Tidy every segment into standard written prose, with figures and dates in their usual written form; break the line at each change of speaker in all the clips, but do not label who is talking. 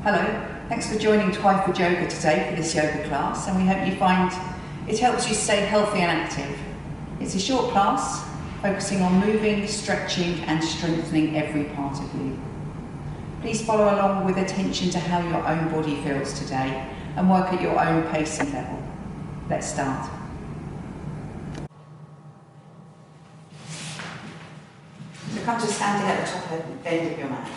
Hello, thanks for joining Twice with Yoga today for this yoga class, and we hope you find it helps you stay healthy and active. It's a short class focusing on moving, stretching and strengthening every part of you. Please follow along with attention to how your own body feels today and work at your own pace and level. Let's start. So come to standing at the top end of your mat.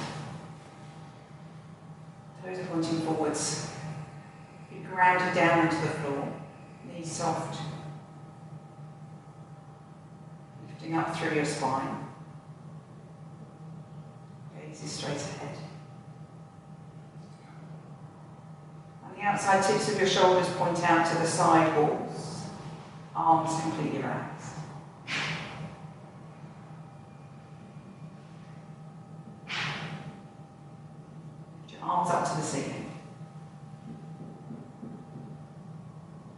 Toes are pointing forwards. Be grounded down into the floor. Knees soft. Lifting up through your spine. Gaze is straight ahead. And the outside tips of your shoulders point out to the side walls. Arms completely relaxed. Arms up to the ceiling.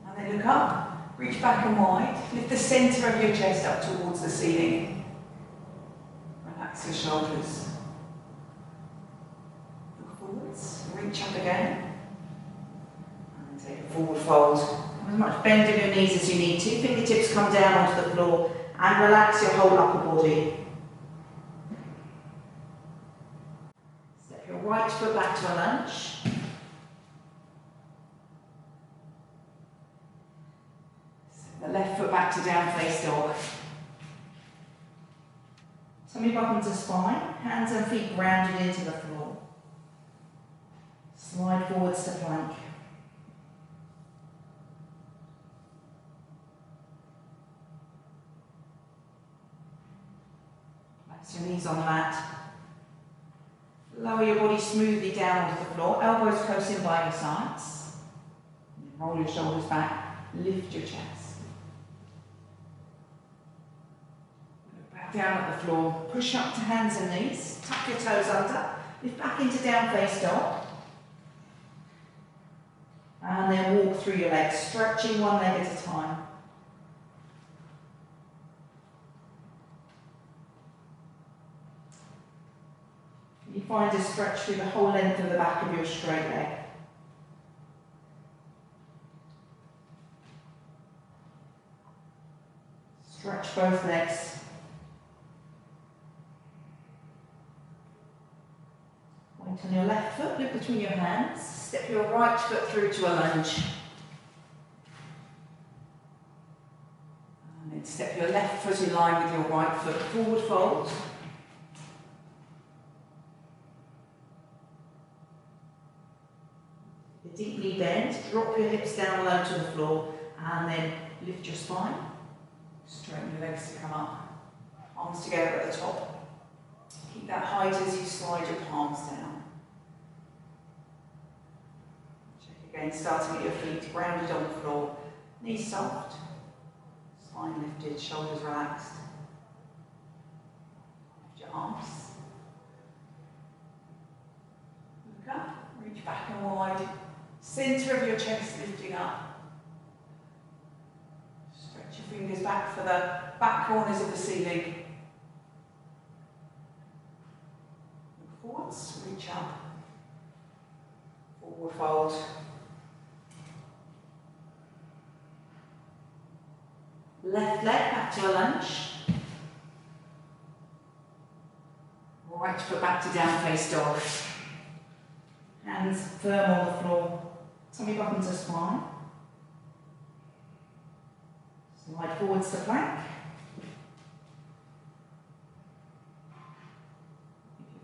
And then look up, reach back and wide, lift the centre of your chest up towards the ceiling. Relax your shoulders. Look forwards, reach up again. And then take a forward fold. As much bend in your knees as you need to. Fingertips come down onto the floor and relax your whole upper body. Your right foot back to a lunge. The left foot back to down face dog. Tummy up into spine, hands and feet grounded into the floor. Slide forwards to plank. Place your knees on the mat. Lower your body smoothly down onto the floor, elbows close in by your sides. Roll your shoulders back, lift your chest. Look back down at the floor, push up to hands and knees, tuck your toes under, lift back into down face dog. And then walk through your legs, stretching one leg at a time. You find a stretch through the whole length of the back of your straight leg. Stretch both legs. Weight on your left foot, look between your hands. Step your right foot through to a lunge. And then step your left foot in line with your right foot, forward fold. Deeply bend, drop your hips down low to the floor and then lift your spine. Straighten your legs to come up. Arms together at the top. Keep that height as you slide your palms down. Check again, starting at your feet, grounded on the floor. Knees soft. Spine lifted, shoulders relaxed. Lift your arms. Look up, reach back and wide. Centre of your chest lifting up. Stretch your fingers back for the back corners of the ceiling. Look forwards, reach up. Forward fold. Left leg back to a lunge. Right foot back to down face dog. Hands firm on the floor. Tummy up into spine. Slide forwards to plank.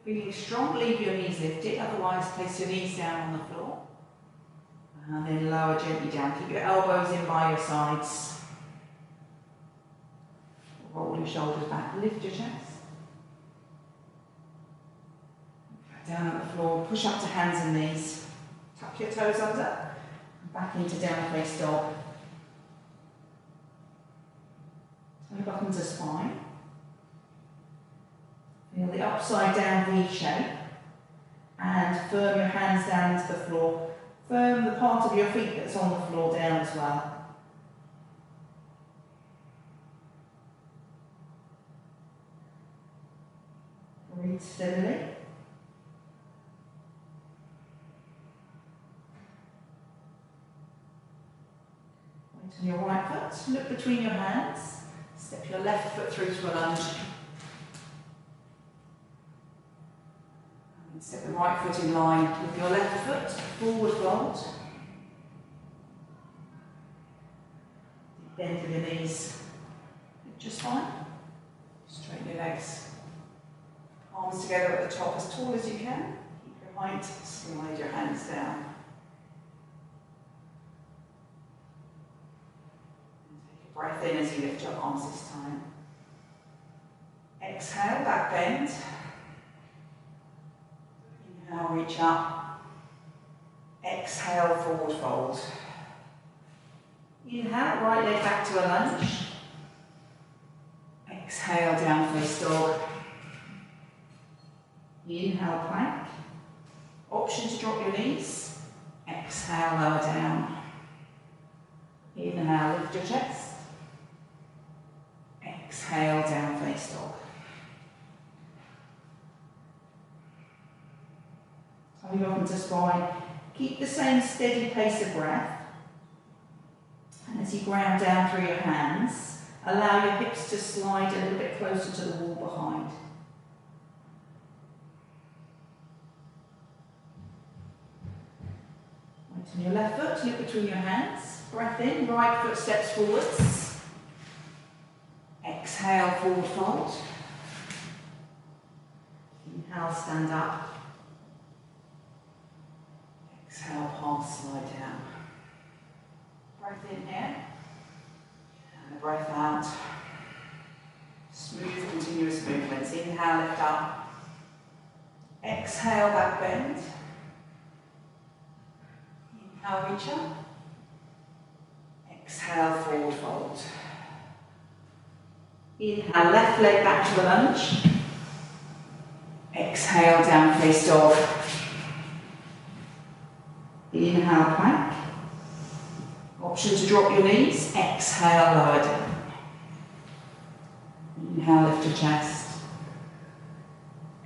If you're feeling strong, leave your knees lifted. Otherwise, place your knees down on the floor. And then lower gently down. Keep your elbows in by your sides. Roll your shoulders back. Lift your chest. Down at the floor. Push up to hands and knees. Tuck your toes under, back into down face dog. Toe up into spine. Feel the upside down V shape and firm your hands down into the floor. Firm the part of your feet that's on the floor down as well. Breathe steadily. On your right foot, look between your hands, step your left foot through to a lunge. And step the right foot in line with your left foot, forward fold. Bend with your knees, just fine. Straighten your legs. Arms together at the top as tall as you can. Keep your height, slide your hands down. Breath in as you lift your arms this time. Exhale, back bend. Inhale, reach up. Exhale, forward fold. Inhale, right leg back to a lunge. Exhale, down face dog. Inhale, plank. Option to drop your knees. Exhale, lower down. Inhale, lift your chest. Exhale, down face dog. Coming up into spine, keep the same steady pace of breath. And as you ground down through your hands, allow your hips to slide a little bit closer to the wall behind. Right on your left foot, look between your hands. Breath in, right foot steps forwards. Exhale, forward fold. Inhale, stand up. Exhale, pass, slide down. Breath in here. And a breath out. Smooth, continuous movements. Inhale, lift up. Exhale, back bend. Inhale, reach up. Exhale, forward fold. Inhale, left leg back to a lunge. Exhale, down face dog. Inhale, plank. Option to drop your knees. Exhale, lower down. Inhale, lift your chest.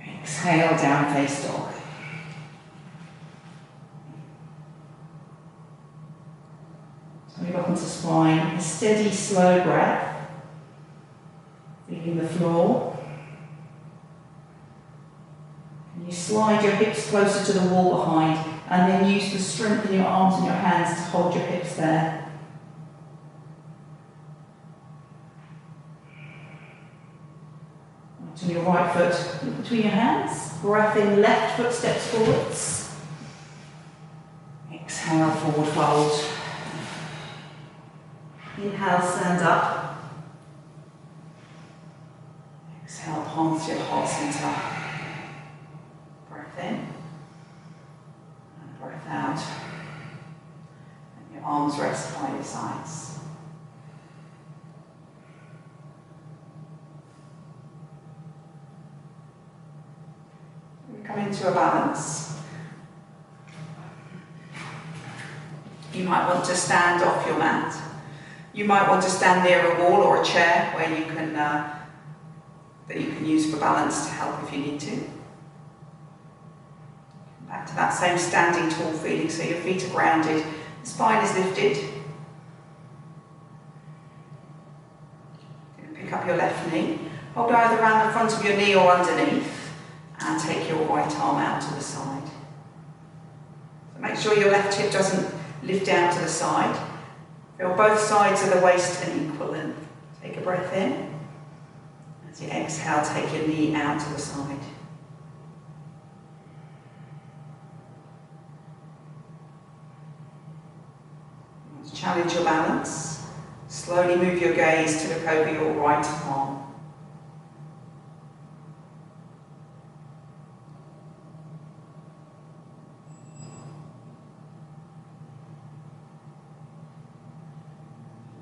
Exhale, down face dog. Coming up into spine, a steady, slow breath. Feeling the floor. And you slide your hips closer to the wall behind, and then use the strength in your arms and your hands to hold your hips there. Right on your right foot, look between your hands. Breath in, left foot steps forwards. Exhale, forward fold. Inhale, stand up. Exhale, palms to your heart center. Breath in. And breath out. And your arms rest by your sides. We come into a balance. You might want to stand off your mat. You might want to stand near a wall or a chair where you can that you can use for balance to help if you need to. Back to that same standing tall feeling, so your feet are grounded, the spine is lifted. You're going to pick up your left knee, hold either around the front of your knee or underneath, and take your right arm out to the side. So make sure your left hip doesn't lift down to the side. Feel both sides of the waist an equal length. Take a breath in. As you exhale, take your knee out to the side. To challenge your balance, slowly move your gaze to look over your right arm.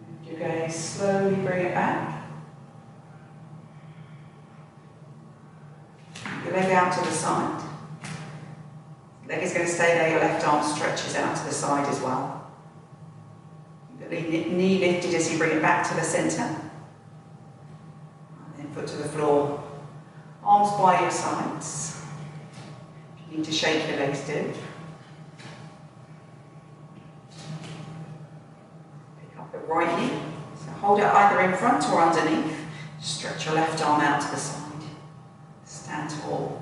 Move your gaze, slowly bring it back. Your leg out to the side. Leg is going to stay there, your left arm stretches out to the side as well. The knee lifted as you bring it back to the centre. And then foot to the floor. Arms by your sides. If you need to shake your legs, do. Pick up the right knee. So hold it either in front or underneath. Stretch your left arm out to the side. Stand tall.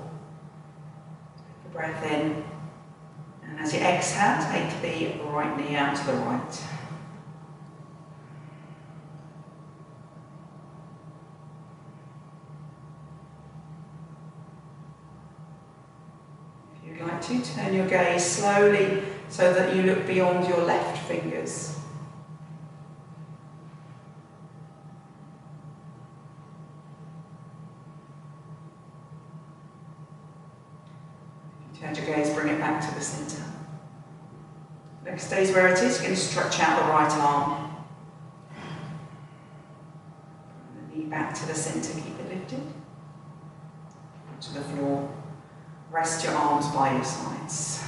Take a breath in. And as you exhale, take the right knee out to the right. If you'd like to, turn your gaze slowly so that you look beyond your left fingers. Turn your gaze, bring it back to the centre. Leg stays where it is. You're going to stretch out the right arm. Bring the knee back to the centre, keep it lifted. To the floor. Rest your arms by your sides.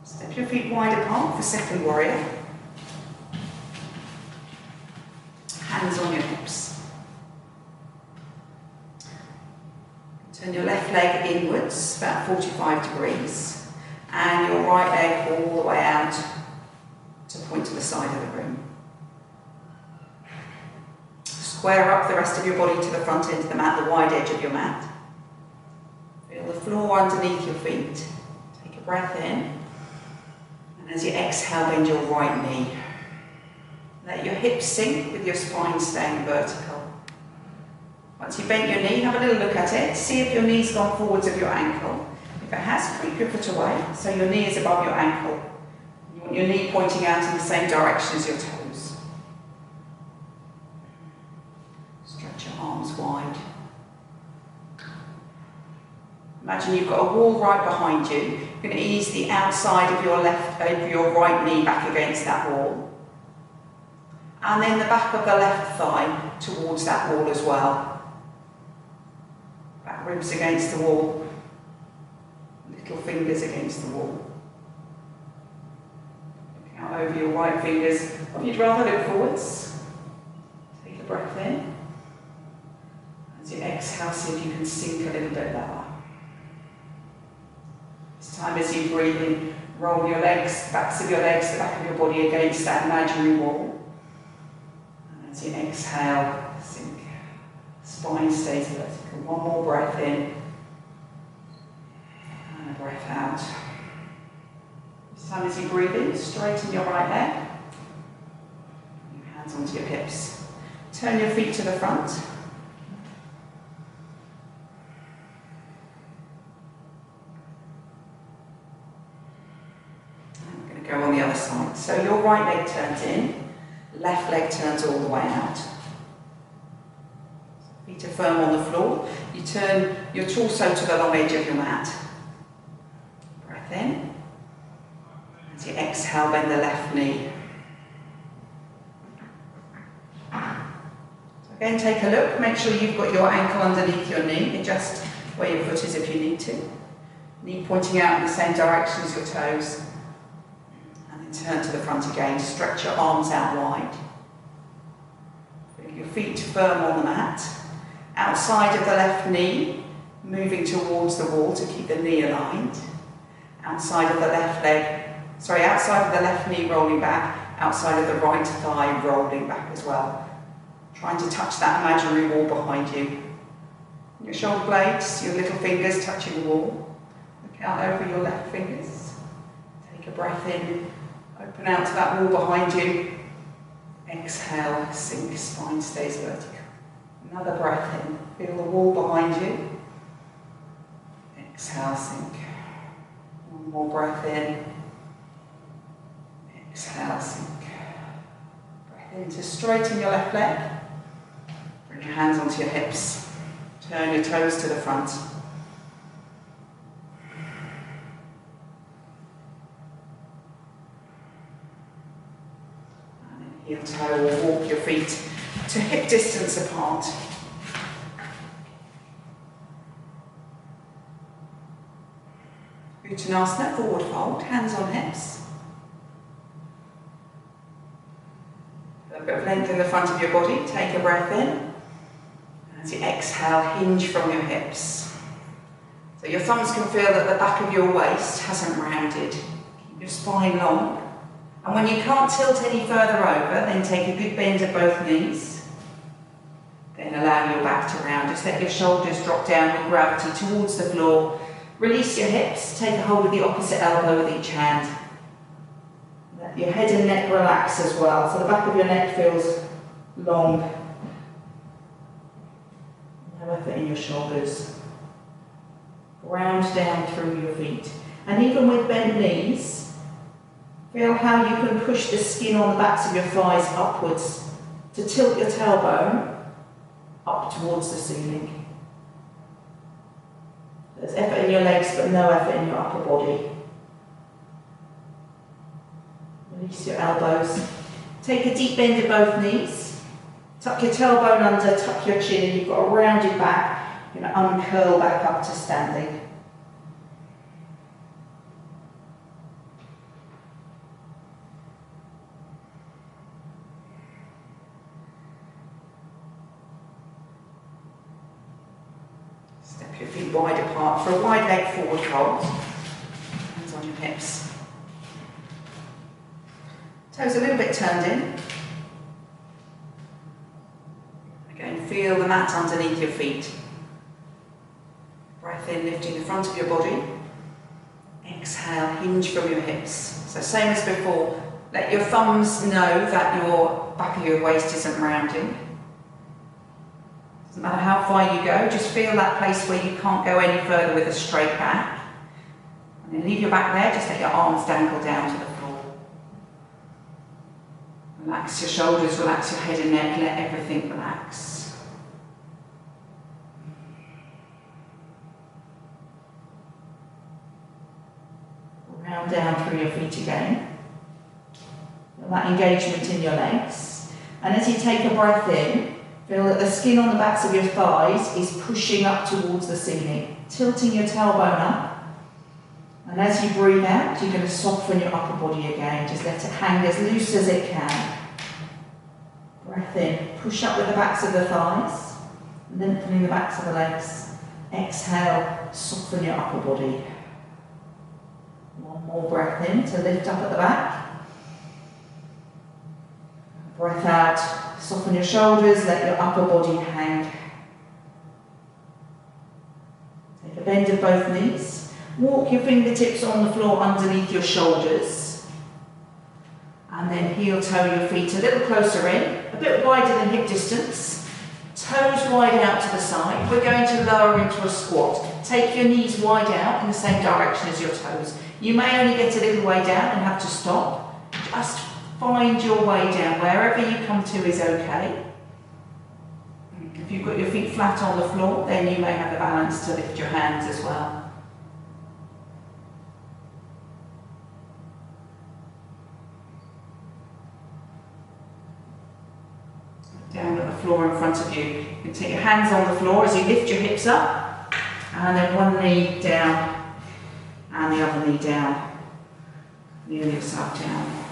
Step your feet wide apart for second warrior. Hands on your hips. Turn your left leg inwards, about 45 degrees, and your right leg all the way out to point to the side of the room. Square up the rest of your body to the front end of the mat, the wide edge of your mat. Feel the floor underneath your feet. Take a breath in, and as you exhale, bend your right knee. Let your hips sink with your spine staying vertical. Once you've bent your knee, have a little look at it. See if your knee's gone forwards of your ankle. If it has, creep your foot away so your knee is above your ankle. You want your knee pointing out in the same direction as your toes. Stretch your arms wide. Imagine you've got a wall right behind you. You're going to ease the outside of your right knee back against that wall. And then the back of the left thigh towards that wall as well. Back ribs against the wall. Little fingers against the wall. Looking out over your right fingers. Or if you'd rather look forwards, take a breath in. As you exhale, see if you can sink a little bit lower. This time as you breathe in, roll your legs, backs of your legs, the back of your body against that imaginary wall. As you exhale, sink. Spine stays vertical. One more breath in. And a breath out. This time as you breathe in, straighten your right leg. Your hands onto your hips. Turn your feet to the front. And we're going to go on the other side. So your right leg turns in. Left leg turns all the way out. Feet are firm on the floor. You turn your torso to the long edge of your mat. Breath in. As you exhale, bend the left knee. So again, take a look. Make sure you've got your ankle underneath your knee. Adjust where your foot is if you need to. Knee pointing out in the same direction as your toes. Turn to the front again, stretch your arms out wide. Bring your feet firm on the mat. Outside of the left knee, moving towards the wall to keep the knee aligned. Outside of the left knee rolling back, outside of the right thigh rolling back as well. Trying to touch that imaginary wall behind you. Your shoulder blades, your little fingers touching the wall. Look out over your left fingers. Take a breath in. Open out to that wall behind you. Exhale, sink, spine stays vertical. Another breath in. Feel the wall behind you. Exhale, sink. One more breath in. Exhale, sink. Breath in to straighten your left leg. Bring your hands onto your hips. Turn your toes to the front. Heel toe or walk your feet to hip distance apart. Uttanasana, forward fold, hands on hips. A bit of length in the front of your body, take a breath in. As you exhale, hinge from your hips. So your thumbs can feel that the back of your waist hasn't rounded. Keep your spine long. And when you can't tilt any further over, then take a good bend at both knees. Then allow your back to round. Just let your shoulders drop down with gravity towards the floor. Release your hips. Take a hold of the opposite elbow with each hand. Let your head and neck relax as well. So the back of your neck feels long. No effort in your shoulders. Ground down through your feet. And even with bent knees, feel how you can push the skin on the backs of your thighs upwards to tilt your tailbone up towards the ceiling. There's effort in your legs but no effort in your upper body. Release your elbows. Take a deep bend at both knees. Tuck your tailbone under, tuck your chin, and you've got a rounded back. You're going to uncurl back up to standing. Step your feet wide apart for a wide leg forward fold. Hands on your hips. Toes a little bit turned in. Again, feel the mat underneath your feet. Breath in, lifting the front of your body. Exhale, hinge from your hips. So same as before, let your thumbs know that your back of your waist isn't rounding. Doesn't matter how far you go, just feel that place where you can't go any further with a straight back. And then leave your back there, just let your arms dangle down to the floor. Relax your shoulders, relax your head and neck, let everything relax. Round down through your feet again. Feel that engagement in your legs. And as you take a breath in, feel that the skin on the backs of your thighs is pushing up towards the ceiling, tilting your tailbone up. And as you breathe out, you're going to soften your upper body again. Just let it hang as loose as it can. Breath in, push up with the backs of the thighs, lengthening the backs of the legs. Exhale, soften your upper body. One more breath in to lift up at the back. Breath out, soften your shoulders, let your upper body hang. Take a bend of both knees. Walk your fingertips on the floor underneath your shoulders. And then heel toe your feet a little closer in, a bit wider than hip distance. Toes wide out to the side. We're going to lower into a squat. Take your knees wide out in the same direction as your toes. You may only get a little way down and have to stop. Just find your way down. Wherever you come to is okay. If you've got your feet flat on the floor, then you may have the balance to lift your hands as well. Down at the floor in front of you. You can take your hands on the floor as you lift your hips up, and then one knee down, and the other knee down, the other side down.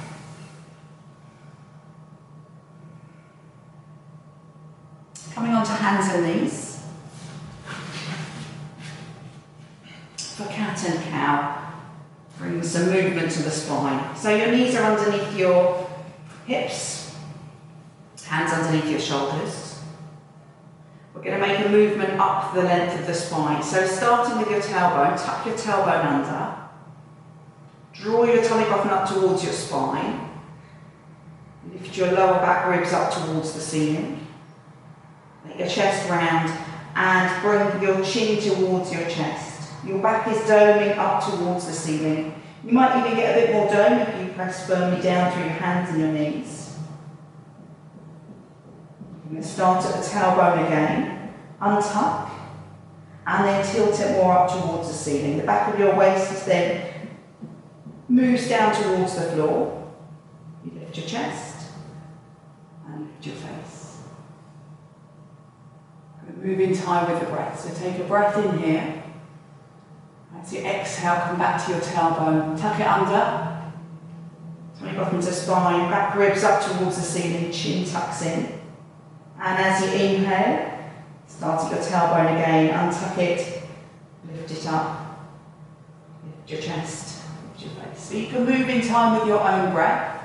Coming on to hands and knees. For cat and cow, bring some movement to the spine. So your knees are underneath your hips, hands underneath your shoulders. We're going to make a movement up the length of the spine. So starting with your tailbone, tuck your tailbone under. Draw your tummy button up towards your spine. Lift your lower back ribs up towards the ceiling. Let your chest round and bring your chin towards your chest. Your back is doming up towards the ceiling. You might even get a bit more dome if you press firmly down through your hands and your knees. You're going to start at the tailbone again, untuck, and then tilt it more up towards the ceiling. The back of your waist then moves down towards the floor. You lift your chest and lift your face. Move in time with the breath. So take a breath in here. As you exhale, come back to your tailbone. Tuck it under. Tummy button to spine. Back ribs up towards the ceiling. Chin tucks in. And as you inhale, start at your tailbone again. Untuck it. Lift it up, lift your chest, lift your face. So you can move in time with your own breath.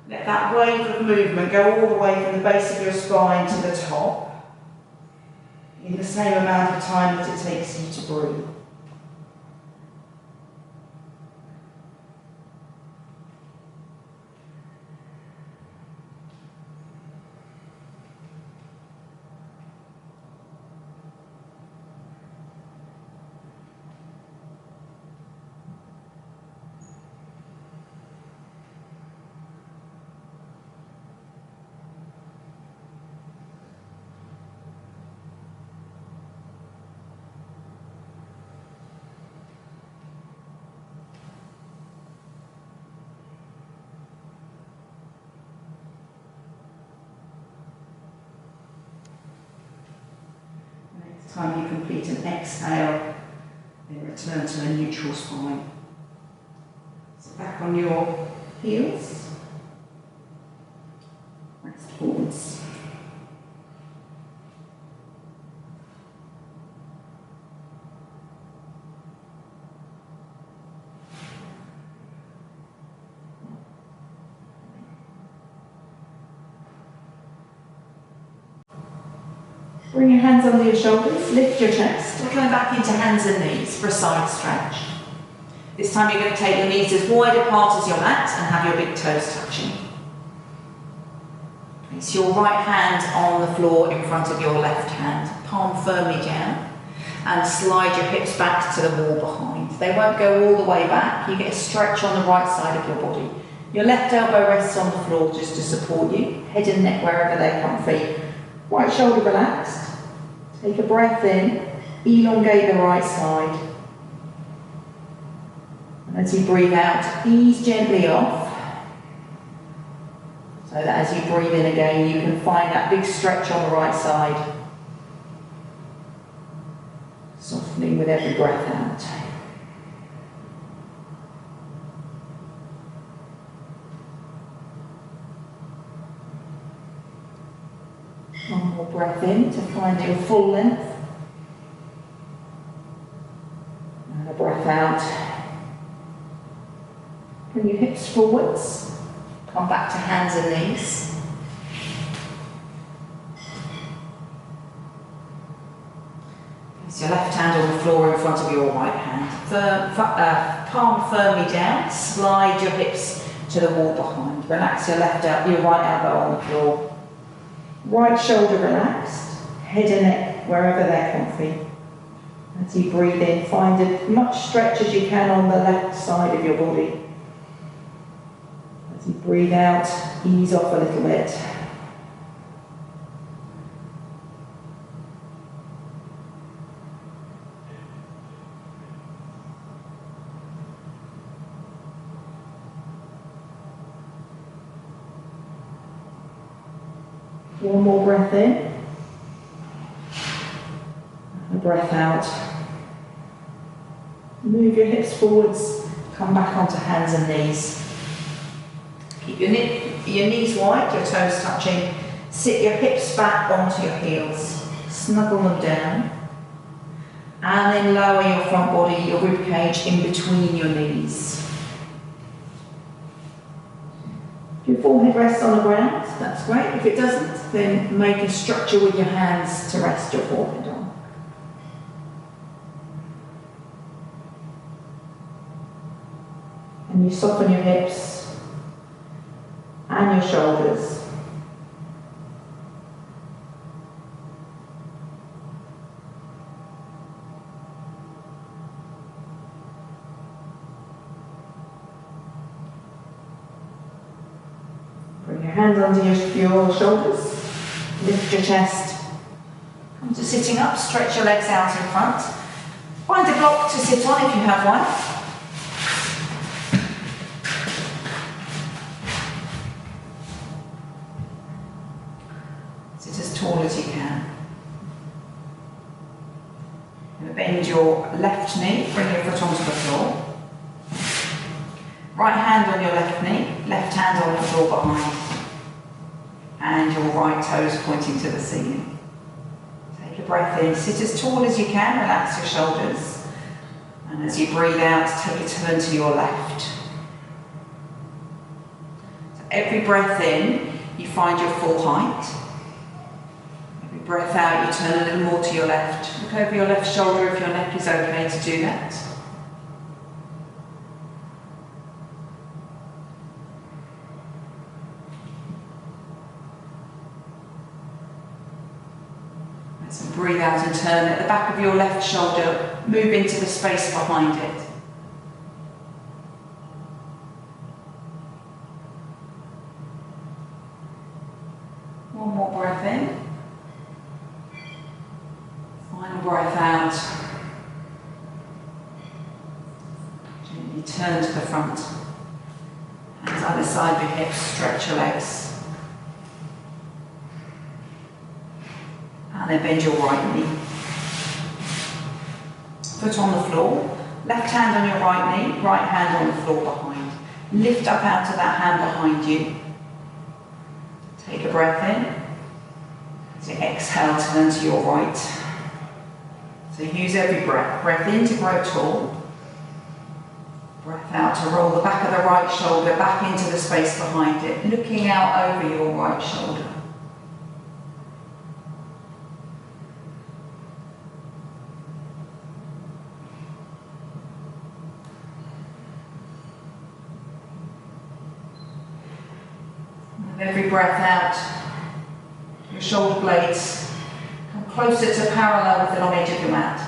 Let that wave of movement go all the way from the base of your spine to the top, in the same amount of time that it takes you to breathe. Time you complete an exhale, then return to a neutral spine. So back on your heels, rest forwards. Bring your hands under your shoulders, lift your chest. We're coming back into hands and knees for a side stretch. This time you're going to take your knees as wide apart as your mat and have your big toes touching. Place your right hand on the floor in front of your left hand, palm firmly down, and slide your hips back to the wall behind. They won't go all the way back. You get a stretch on the right side of your body. Your left elbow rests on the floor just to support you, head and neck wherever they're comfy. Right shoulder relaxed. Take a breath in, elongate the right side. And as you breathe out, ease gently off. So that as you breathe in again, you can find that big stretch on the right side. Softening with every breath out. One more breath in to find your full length. And a breath out. Bring your hips forwards. Come back to hands and knees. Place your left hand on the floor in front of your right hand. Palm firmly down. Slide your hips to the wall behind. Relax your your right elbow on the floor. Right shoulder relaxed, head and neck wherever they're comfy. As you breathe in, find as much stretch as you can on the left side of your body. As you breathe out, ease off a little bit. One more breath in, and a breath out. Move your hips forwards, come back onto hands and knees. Keep your knees wide, your toes touching. Sit your hips back onto your heels, snuggle them down. And then lower your front body, your rib cage in between your knees. If your forehead rests on the ground, that's great. If it doesn't, then make a structure with your hands to rest your forehead on. And you soften your hips and your shoulders. Bring your hands under your shoulders. Lift your chest. Come to sitting up. Stretch your legs out in front. Find a block to sit on if you have one. Sit as tall as you can. And bend your left knee. Bring your foot onto the floor. Right hand on your left knee, left hand on the floor behind, and your right toes pointing to the ceiling. Take a breath in, sit as tall as you can, relax your shoulders. And as you breathe out, take a turn to your left. So every breath in, you find your full height. Every breath out, you turn a little more to your left. Look over your left shoulder if your neck is okay to do that. So breathe out and turn at the back of your left shoulder, move into the space behind it. One more breath in. Final breath out. Gently turn to the front. Hands either side of your hips, stretch your legs. And then bend your right knee. Foot on the floor, left hand on your right knee, right hand on the floor behind. Lift up out of that hand behind you. Take a breath in. As you exhale, turn to your right. So use every breath. Breath in to grow tall. Breath out to roll the back of the right shoulder back into the space behind it, looking out over your right shoulder. With every breath out, your shoulder blades come closer to parallel with the long edge of your mat.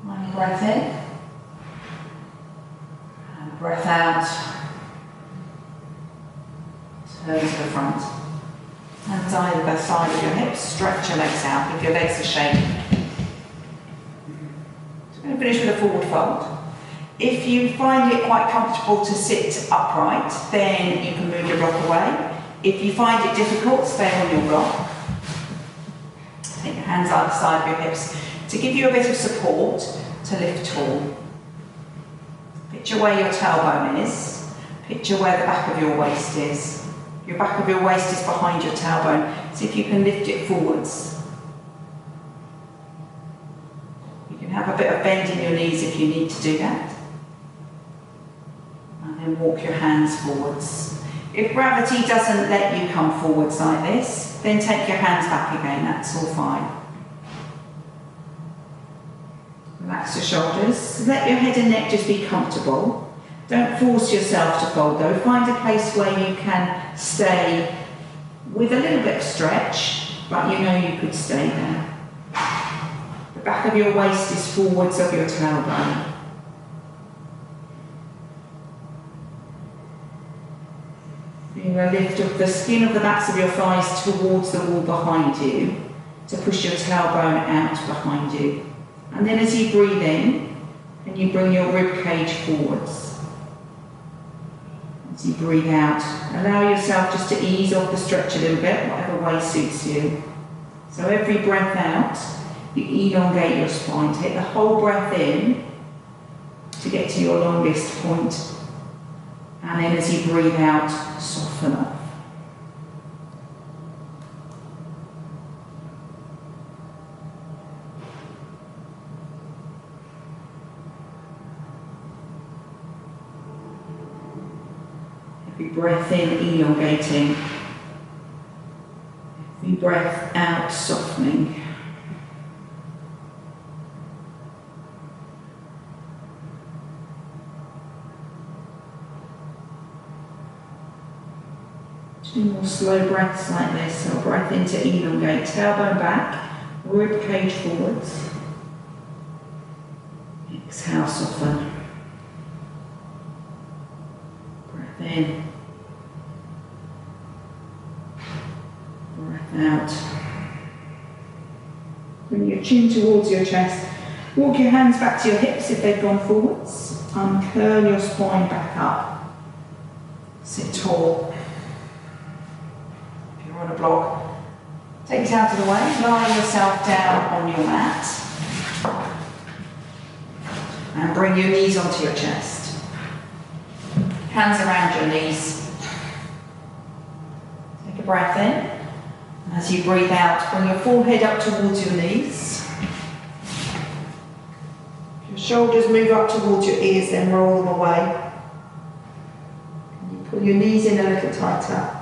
One breath in, and breath out. Turn to the front. Hands either side of your hips, stretch your legs out if your legs are shaking. So we're going to finish with a forward fold. If you find it quite comfortable to sit upright, then you can move your block away. If you find it difficult, stay on your block. Take your hands either side of your hips to give you a bit of support to lift tall. Picture where your tailbone is. Picture where the back of your waist is. Your back of your waist is behind your tailbone. See if you can lift it forwards. You can have a bit of bend in your knees if you need to do that. And then walk your hands forwards. If gravity doesn't let you come forwards like this, then take your hands back again, that's all fine. Relax your shoulders. Let your head and neck just be comfortable. Don't force yourself to fold though. Find a place where you can stay with a little bit of stretch, but you know you could stay there. The back of your waist is forwards of your tailbone. Doing a lift of the skin of the backs of your thighs towards the wall behind you to push your tailbone out behind you. And then as you breathe in, and you bring your rib cage forwards. As you breathe out, allow yourself just to ease off the stretch a little bit, whatever way suits you. So every breath out, you elongate your spine. Take the whole breath in to get to your longest point. And then as you breathe out, soften up. Every breath in, elongating. Every breath out, softening. Two more slow breaths like this. So breath in to elongate, tailbone back, rib cage forwards. Exhale, soften. Breath in. Breath out. Bring your chin towards your chest. Walk your hands back to your hips if they've gone forwards. Uncurl your spine back up. Sit tall. On a block. Take it out of the way, lie yourself down on your mat and bring your knees onto your chest. Hands around your knees. breath in. As you breathe out, bring your forehead up towards your knees. Your shoulders move up towards your ears, then roll them away. And you pull your knees in a little tighter.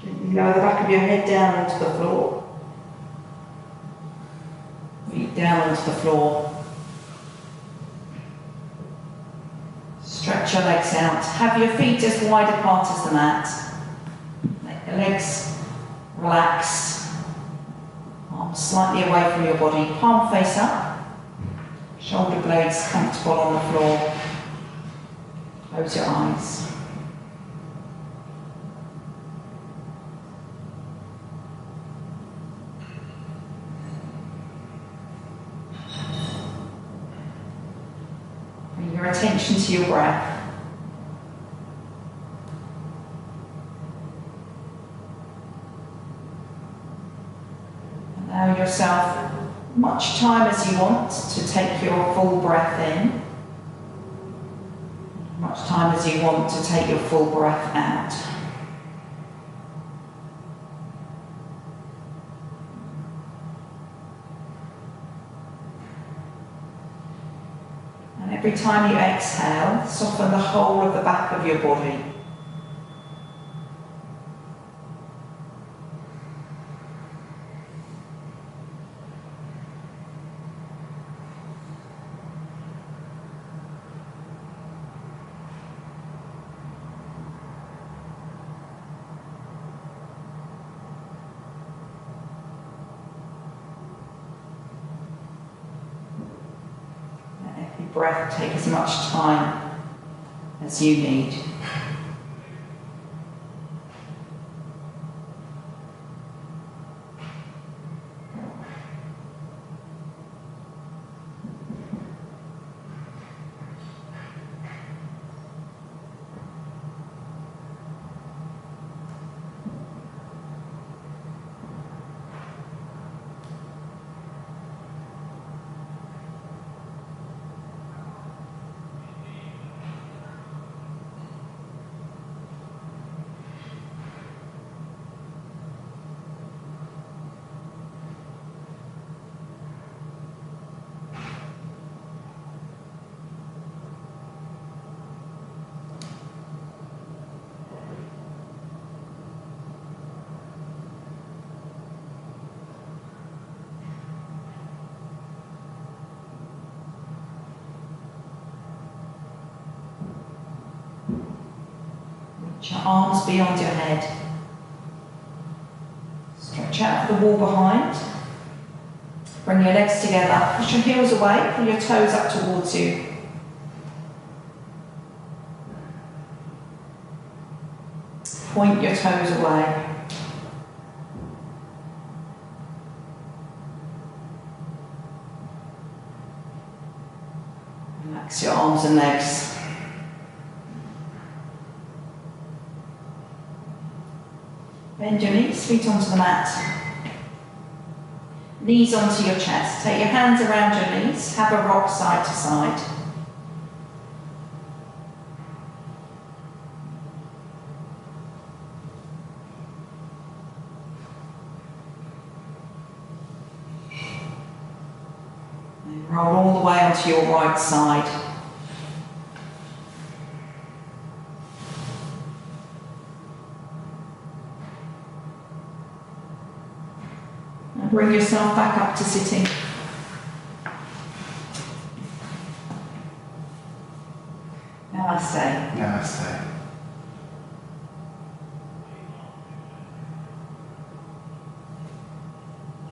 Gently lower the back of your head down onto the floor. Feet down onto the floor. Stretch your legs out. Have your feet as wide apart as the mat. Let your legs relax. Arms slightly away from your body. Palm face up. Shoulder blades comfortable on the floor. Close your eyes. Your attention to your breath. Allow yourself much time as you want to take your full breath in. Much time as you want to take your full breath out. Every time you exhale, soften the whole of the back of your body. Breath, take as much time as you need. Your arms beyond your head. Stretch out to the wall behind. Bring your legs together. Push your heels away. Pull your toes up towards you. Point your toes away. Relax your arms and legs. Bend your knees, feet onto the mat. Knees onto your chest. Take your hands around your knees. Have a rock side to side. And roll all the way onto your right side. Bring yourself back up to sitting. Namaste.
Namaste.